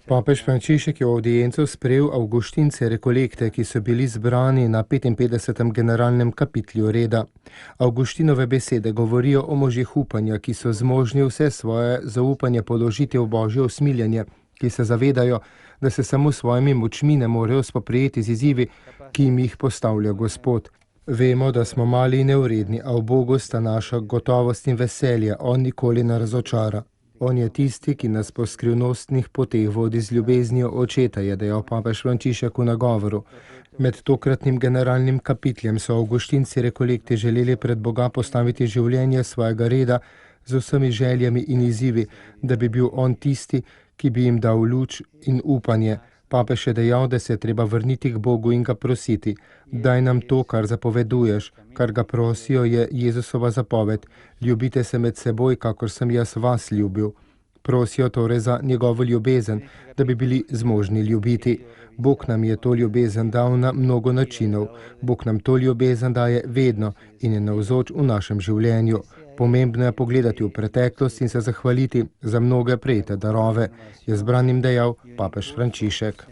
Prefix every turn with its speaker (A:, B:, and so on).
A: Papež Frančišek je v avdienco sprejel avguštince rekolekte, ki so bili zbrani na 55. generalnem kapitlju reda. Avguštinove besede govorijo o možih upanja, ki so zmožni vse svoje zaupanje položiti v božje usmiljenje, ki se zavedajo, da se samo s svojimi močmi ne morejo spoprijeti z izzivi, ki jim jih postavlja Gospod. Vemo, da smo mali in nevredni, a v Bogu sta naša gotovost in veselje, on nikoli ne razočara. On je tisti, ki nas po skrivnostnih poteh vodi z ljubeznijo očeta, je dejal papež Frančišek v nagovoru. Med tokratnim generalnim kapitljem so avguštinci rekolekti želeli pred Boga postaviti življenje svojega reda z vsemi željami in izzivi, da bi bil on tisti, ki bi jim dal luč in upanje. Papež je dejal, da se je treba vrniti k Bogu in ga prositi. Daj nam to, kar zapoveduješ, kar ga prosijo, je Jezusova zapoved. Ljubite se med seboj, kakor sem jaz vas ljubil. Prosijo torej za njegovo ljubezen, da bi bili zmožni ljubiti. Bog nam je to ljubezen dal na mnogo načinov. Bog nam to ljubezen daje vedno in je navzoč v našem življenju. Pomembno je pogledati v preteklost in se zahvaliti za mnoge prejete darove, je zbranim dejal papež Frančišek.